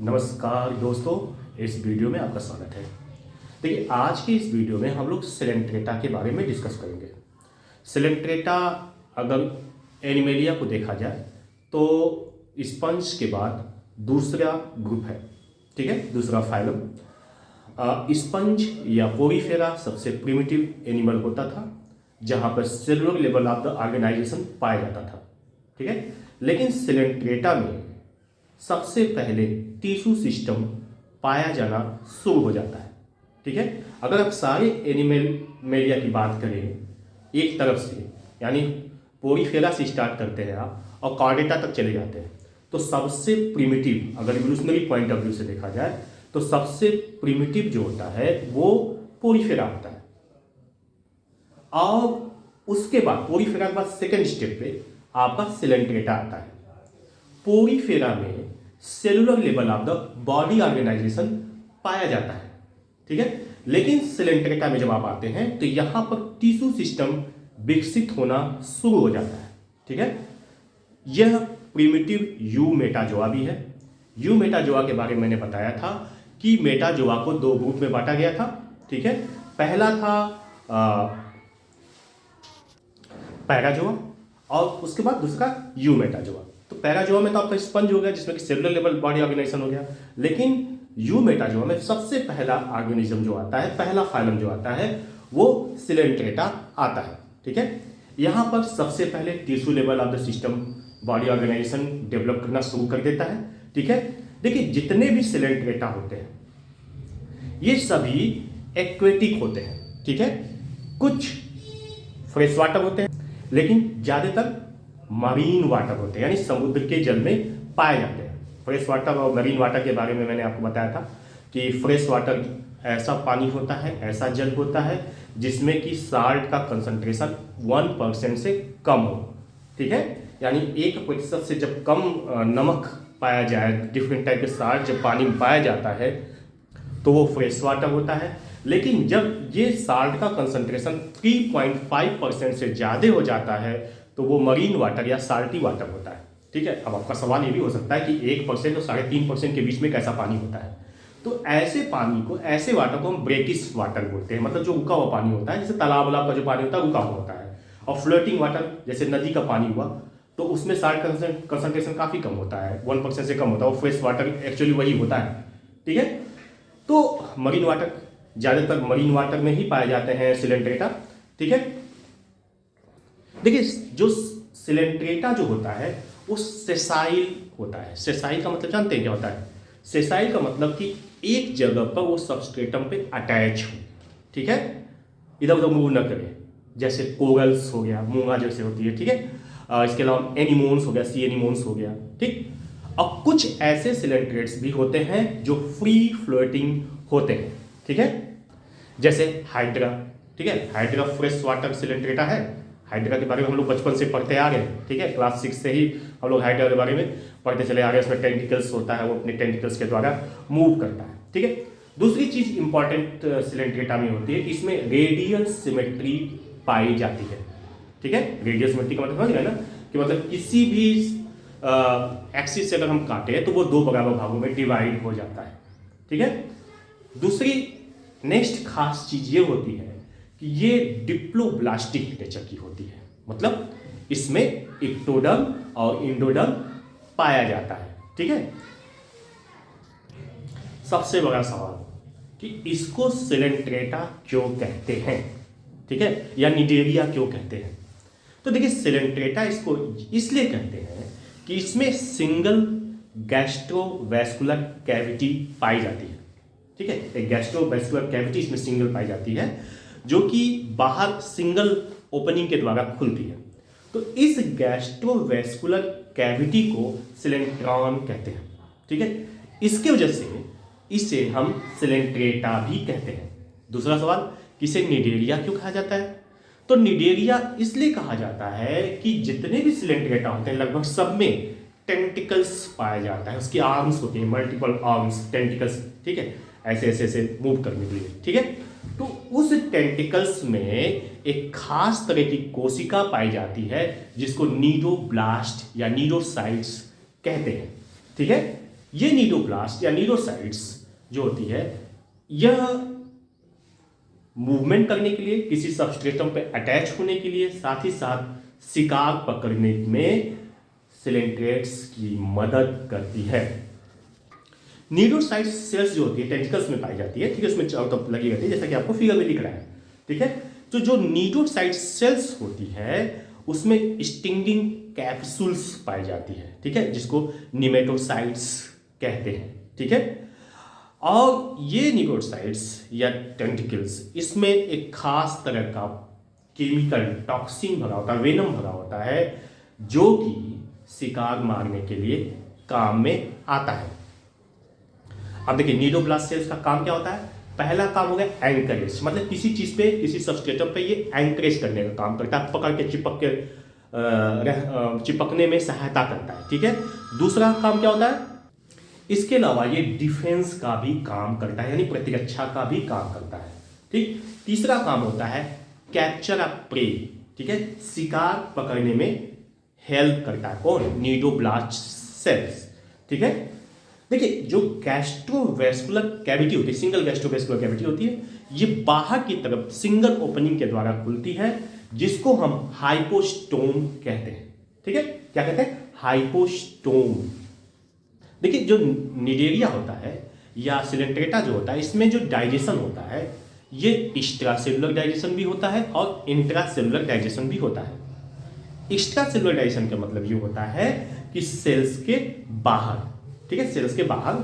नमस्कार दोस्तों, इस वीडियो में आपका स्वागत है। देखिए, आज की इस वीडियो में हम लोग सिलेंट्रेटा के बारे में डिस्कस करेंगे। सिलेंट्रेटा अगर एनिमेलिया को देखा जाए तो स्पंज के बाद दूसरा ग्रुप है, ठीक है, दूसरा फाइलम। स्पंज या पोरीफेरा सबसे प्रिमिटिव एनिमल होता था जहाँ पर cellular level of the organisation पाया जाता था, ठीक है। लेकिन सिलेंट्रेटा में सबसे पहले टिश्यू सिस्टम पाया जाना शुरू हो जाता है, ठीक है। अगर आप सारे एनिमेलिया की बात करें एक तरफ से, यानी पोरीफेरा से स्टार्ट करते हैं आप और कॉर्डेटा तक चले जाते हैं, तो सबसे प्रिमिटिव, अगर इवोल्यूशनरी पॉइंट ऑफ व्यू से देखा जाए तो सबसे प्रिमिटिव जो होता है वो पोरीफेरा होता है। और उसके बाद पोरीफेरा के बाद सेकेंड स्टेप पे आपका सिलेंट्रेटा आता है। पोरीफेरा में cellular level of the body organisation पाया जाता है, ठीक है। लेकिन सिलेंट्रेटा में जब आप आते हैं तो यहां पर टिश्यू सिस्टम विकसित होना शुरू हो जाता है, ठीक है। यह प्रिमिटिव यू मेटाजोआ भी है। यू मेटाजोआ के बारे में मैंने बताया था कि मेटाजोआ को दो ग्रुप में बांटा गया था, ठीक है। पहला था पैराजोआ और उसके बाद दूसरा यू मेटाजोआ। तो पैराजोआ में तो आपका स्पंज हो गया जिसमें कि सेलुलर लेवल बॉडी ऑर्गेनाइजेशन हो गया, लेकिन यू मेटाजोआ में सबसे पहला ऑर्गेनिज्म जो आता है, पहला फाइलम जो आता है वो सिलेंट्रेटा आता है, ठीक है। यहां पर सबसे पहले tissue level of the system body organisation develop करना शुरू कर देता है, ठीक है। देखिए, जितने भी सिलेंट्रेटा होते हैं ये सभी एक्वेटिक होते हैं, ठीक है। कुछ फ्रेश वाटर होते हैं लेकिन ज्यादातर मरीन वाटर होते हैं, यानी समुद्र के जल में पाए जाते हैं। फ्रेश वाटर और मरीन वाटर के बारे में मैंने आपको बताया था कि फ्रेश वाटर ऐसा पानी होता है, ऐसा जल होता है जिसमें कि साल्ट का कंसंट्रेशन 1% से कम हो, ठीक है। यानी 1% से जब कम नमक पाया जाए, डिफरेंट टाइप के साल्ट जब पानी में पाया जाता है तो वो फ्रेश वाटर होता है। लेकिन जब ये साल्ट का कंसंट्रेशन 3.5% से ज़्यादा हो जाता है तो वो मरीन वाटर या साल्टी वाटर होता है, ठीक है। अब आपका सवाल ये भी हो सकता है कि 1% और 3.5% के बीच में कैसा पानी होता है। तो ऐसे पानी को, ऐसे वाटर को हम ब्रेकिश वाटर बोलते हैं, मतलब जो रुका हुआ पानी होता है, जैसे तालाब वालाब का जो पानी होता है रुका हुआ होता है। और फ्लोटिंग वाटर जैसे नदी का पानी हुआ तो उसमें साल्ट कंसंट्रेशन काफ़ी कम होता है, 1% से कम होता है। वो फ्रेश वाटर एक्चुअली वही होता है, ठीक है। तो मरीन वाटर, ज़्यादातर मरीन वाटर में ही पाए जाते हैं सिलेंट्रेटा, ठीक है। देखिए, जो सिलेंट्रेटा जो होता है वो सेसाइल होता है। सेसाइल का मतलब जानते हैं क्या होता है? सेसाइल का मतलब कि एक जगह पर वो सबस्ट्रेटम पे अटैच हो, ठीक है, इधर उधर मूव न करे। जैसे कोरल्स हो गया, मूंगा जैसे होती है, ठीक है। इसके अलावा एनिमोन्स हो गया, सी एनिमोन्स हो गया, ठीक। और कुछ ऐसे सिलेंट्रेट्स भी होते हैं जो फ्री फ्लोटिंग होते हैं, ठीक है। जैसे हाइड्रा, ठीक है। हाइड्रा फ्रेश वाटर सिलेंट्रेटा है। हाइड्रा के बारे में हम लोग बचपन से पढ़ते आ रहे हैं, ठीक है। क्लास 6 से ही हम लोग हाइड्रा के बारे में पढ़ते चले आ रहे हैं। उसमें टेंटिकल्स होता है, वो अपने टेंटिकल्स के द्वारा मूव करता है, ठीक है। दूसरी चीज इंपॉर्टेंट सिलेंट्रेटा में होती है कि इसमें रेडियल सिमेट्री पाई जाती है, ठीक है। रेडियल सिमेट्री का मतलब समझ गए ना, कि मतलब किसी भी एक्सिस से अगर हम काटे तो वो दो बराबर भागों में डिवाइड हो जाता है, ठीक है। दूसरी नेक्स्ट खास चीज ये होती है कि ये डिप्लोब्लास्टिक नेचर की होती है, मतलब इसमें इक्टोडर्म और इंडोडर्म पाया जाता है, ठीक है। सबसे बड़ा सवाल कि इसको सिलेंट्रेटा क्यों कहते हैं, ठीक है, या निडेरिया क्यों कहते हैं। तो देखिए, सिलेंट्रेटा इसको इसलिए कहते हैं कि इसमें सिंगल गैस्ट्रोवैस्कुलर कैविटी पाई जाती है, ठीक है। एक गैस्ट्रोवैस्कुलर कैविटी इसमें सिंगल पाई जाती है जो कि बाहर सिंगल ओपनिंग के द्वारा खुलती है। तो इस गैस्ट्रोवैस्कुलर कैविटी को सिलेंट्रॉन कहते हैं, ठीक है। इसके वजह से इसे हम सिलेंट्रेटा भी कहते हैं। दूसरा सवाल, किसे निडेरिया क्यों कहा जाता है? तो निडेरिया इसलिए कहा जाता है कि जितने भी सिलेंट्रेटा होते हैं लगभग सब में टेंटिकल्स पाया जाता है। उसकी आर्म्स होती हैं, मल्टीपल आर्म्स, टेंटिकल्स, ठीक है, ऐसे ऐसे ऐसे मूव करने के लिए, ठीक है। तो उस टेंटिकल्स में एक खास तरह की कोशिका पाई जाती है जिसको नीडोब्लास्ट या नीडोसाइट्स कहते हैं, ठीक है। ये नीडोब्लास्ट या नीडोसाइट्स जो होती है, यह मूवमेंट करने के लिए, किसी सबस्ट्रेटम पे अटैच होने के लिए, साथ ही साथ शिकार पकड़ने में सिलेंट्रेट्स की मदद करती है। नीडोसाइट सेल्स जो होती है टेंटिकल्स में पाई जाती है, ठीक है, उसमें चारों तरफ लगी रहती है, जैसा कि आपको फिगर में दिख रहा है, ठीक है। तो जो नीडोसाइट सेल्स होती है उसमें स्टिंगिंग कैप्सूल्स पाई जाती है, ठीक है, जिसको निमेटोसाइट्स कहते हैं, ठीक है। और ये नीडोसाइट्स या टेंटिकल्स, इसमें एक खास तरह का केमिकल टॉक्सिन भरा होता है, वेनम भरा होता है, जो कि शिकार मारने के लिए काम में आता है। अब देखिए नीडोब्लास्ट सेल्स का काम क्या होता है। पहला काम हो गया एंकरेज, मतलब किसी चीज पे, किसी सबस्ट्रेटम पे ये एंकरेज करने का काम करता है, पकड़ के चिपकने में सहायता करता है, ठीक है। दूसरा काम क्या होता है, इसके अलावा ये डिफेंस का भी काम करता है, यानी प्रतिरक्षा का भी काम करता है, ठीक। तीसरा काम होता है कैप्चर ऑफ प्रे, ठीक है, शिकार पकड़ने में हेल्प करता है कौन, नीडोब्लास्ट सेल्स, ठीक है। देखिए जो गैस्ट्रोवेस्कुलर कैविटी होती है, सिंगल गैस्ट्रोवेस्कुलर कैविटी होती है, ये बाहर की तरफ सिंगल ओपनिंग के द्वारा खुलती है, जिसको हम हाइपोस्टोम कहते हैं, ठीक है। क्या कहते हैं, हाइपोस्टोम। देखिए जो निडेरिया होता है या सिलेंट्रेटा जो होता है, इसमें जो डाइजेशन होता है, ये एक्स्ट्रासेलुलर डाइजेशन भी होता है और इंट्रासेलुलर डाइजेशन भी होता है। एक्स्ट्रासेलुलर डाइजेशन का मतलब ये होता है कि सेल्स के बाहर, ठीक है, सेल्स के बाहर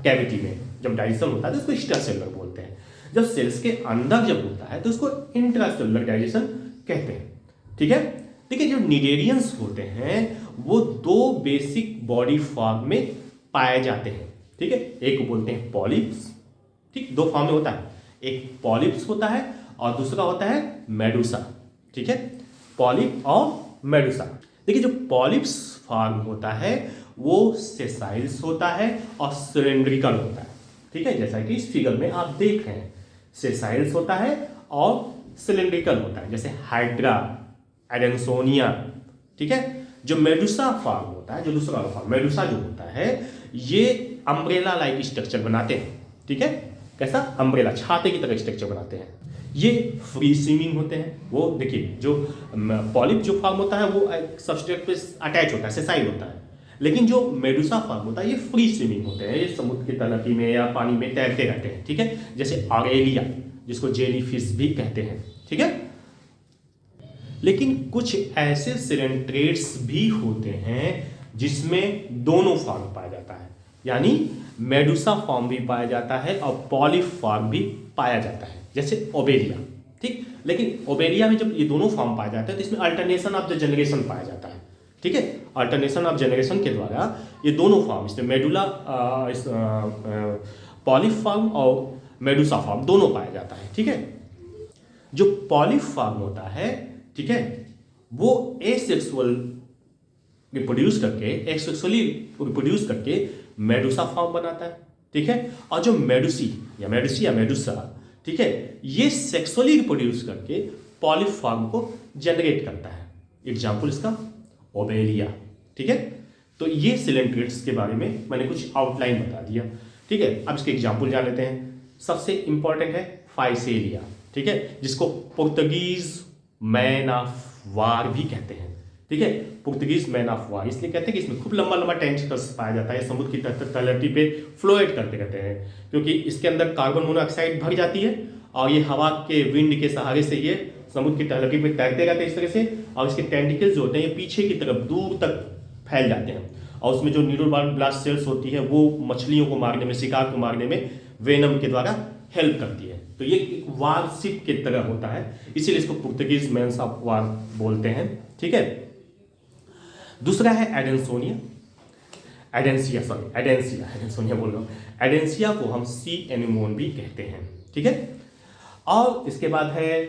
कैविटी में जब डाइजेशन होता है तो उसको एक्स्ट्रासेलुलर बोलते हैं। जब सेल्स के अंदर जब होता है तो उसको इंट्रासेलुलर डाइजेशन कहते हैं, ठीक है। देखिए जो निडेरियंस होते हैं वो दो बेसिक बॉडी फॉर्म में पाए जाते हैं, ठीक है। एक को बोलते हैं पॉलिप्स, ठीक, दो फॉर्म में होता है, एक पॉलिप्स होता है और दूसरा होता है मेडुसा, ठीक है, पॉलिप और मेडुसा। देखिए जो पॉलिप्स फॉर्म होता है वो सेसाइल्स होता है और सिलेंड्रिकल होता है, ठीक है, जैसा कि इस फिगर में आप देख रहे हैं, सेसाइल्स होता है और सिलेंड्रिकल होता है, जैसे हाइड्रा, एडेंसोनिया, ठीक है। जो मेडुसा फॉर्म होता है, जो दूसरा फॉर्म मेडुसा जो होता है, ये अम्ब्रेला लाइक स्ट्रक्चर बनाते हैं, ठीक है, कैसा, अम्ब्रेला, छाते की तरह स्ट्रक्चर बनाते हैं। ये फ्री स्विमिंग होते हैं। वो देखिए जो पॉलिप जो फॉर्म होता है वो सबस्ट्रेट पे अटैच होता है, सेसाइल होता है, लेकिन जो मेडुसा फॉर्म होता है ये फ्री स्विमिंग होते हैं, ये समुद्र की तलहटी में या पानी में तैरते रहते हैं, ठीक है, जैसे ऑरेलिया जिसको जेली फिश भी कहते हैं, ठीक है। लेकिन कुछ ऐसे सिलेंट्रेट्स भी होते हैं जिसमें दोनों फॉर्म पाया जाता है, यानी मेडुसा फॉर्म भी पाया जाता है और पॉलिप फॉर्म भी पाया जाता है, जैसे ओबेलिया, ठीक। लेकिन ओबेलिया में जब ये दोनों फॉर्म पाया जाता है तो इसमें अल्टरनेशन ऑफ द जनरेशन पाया जाता है, ठीक है। अल्टरनेशन ऑफ जनरेशन के द्वारा ये दोनों फॉर्म, इसमें मेडुला पॉलिप फॉर्म और मेडुसा फॉर्म दोनों पाया जाता है, ठीक है। जो पॉलिप फॉर्म होता है, ठीक है, वो एसेक्सुअल रिप्रोड्यूस करके, एक्सेक्सुअली रिप्रोड्यूस करके मेडुसा फॉर्म बनाता है, ठीक है। और जो मेडुसी या मेडुसा, ठीक है, ये सेक्सुअली रिप्रोड्यूस करके पॉलिप फॉर्म को जनरेट करता है। एग्जाम्पल इसका ओबेलिया, ठीक है। तो ये सिलेंट्रेट्स के बारे में मैंने कुछ आउटलाइन बता दिया, ठीक है। अब इसके एग्जाम्पल जान लेते हैं। सबसे इंपॉर्टेंट है फाइसेलिया, ठीक है, जिसको पुर्तगीज मैन ऑफ वार भी कहते हैं, ठीक है। पुर्तगीज मैन ऑफ वार इसलिए कहते हैं कि इसमें खूब लंबा लंबा टेंटिकल्स पाया जाता है, समुद्र की तलहटी पे फ्लोएट करते रहते हैं, क्योंकि इसके अंदर कार्बन मोनोऑक्साइड भर जाती है और ये हवा के विंड के सहारे से ये समुद्र की तलहटी पे तैरते रहते हैं इस तरह से, और इसके टेंटिकल्स जो होते हैं ये पीछे की तरफ दूर तक फैल जाते हैं, और उसमें जो नीडोब्लास्ट सेल्स होती है वो मछलियों को मारने में, शिकार को मारने में वेनम के द्वारा हेल्प करती है। तो ये एक वारशिप की तरह होता है, इसीलिए इसको पुर्तगीज मैन ऑफ वार बोलते हैं, ठीक है। दूसरा है एडेंसिया बोल रहा हूँ, एडेंसिया को हम सी एनिमोन भी कहते हैं, ठीक है। और इसके बाद है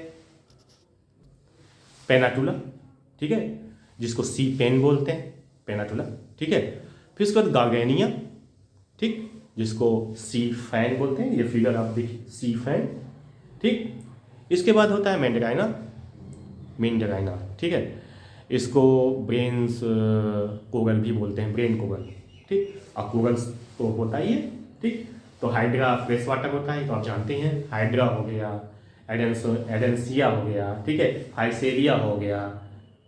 पेनाटुला, ठीक है, जिसको सी पेन बोलते हैं, पेनाटुला, ठीक है। फिर उसके बाद गार्गेनिया, ठीक, जिसको सी फैन बोलते हैं, ये फिगर आप देखिए, सी फैन, ठीक। इसके बाद होता है मेंडेराइना, ठीक है, इसको ब्रेन्स कोरल भी बोलते हैं, ब्रेन कोरल, ठीक। और कोरल तो होता ही है, ठीक। तो हाइड्रा फ्रेश वाटर होता है, तो आप जानते हैं, हाइड्रा हो गया, एडेंसिया हो गया, ठीक है, हाइसेरिया हो गया,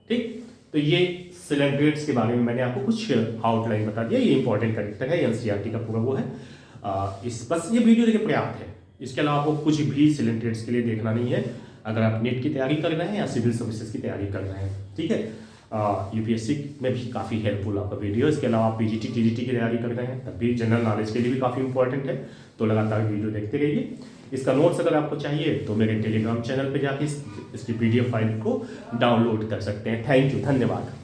ठीक। तो ये सिलेंड्रेट्स के बारे में मैंने आपको कुछ आउटलाइन बता दिया, ये इंपॉर्टेंट करेक्टर है, एनसीईआरटी का पूरा वो है। इस बस ये वीडियो देखिए पर्याप्त है, इसके अलावा आपको कुछ भी सिलेंड्रेट्स के लिए देखना नहीं है, अगर आप नीट की तैयारी कर रहे हैं या सिविल सर्विसेज की तैयारी कर रहे हैं, ठीक है। यूपीएससी में भी काफ़ी हेल्पफुल आपका वीडियो, इसके अलावा आप पीजीटी टीजीटी की तैयारी कर रहे हैं तब भी जनरल नॉलेज के लिए भी काफ़ी इंपॉर्टेंट है, तो लगातार वीडियो देखते रहिए। इसका नोट्स अगर आपको चाहिए तो मेरे टेलीग्राम चैनल पे जाके इसकी पीडीएफ फाइल को डाउनलोड कर सकते हैं। थैंक यू, धन्यवाद।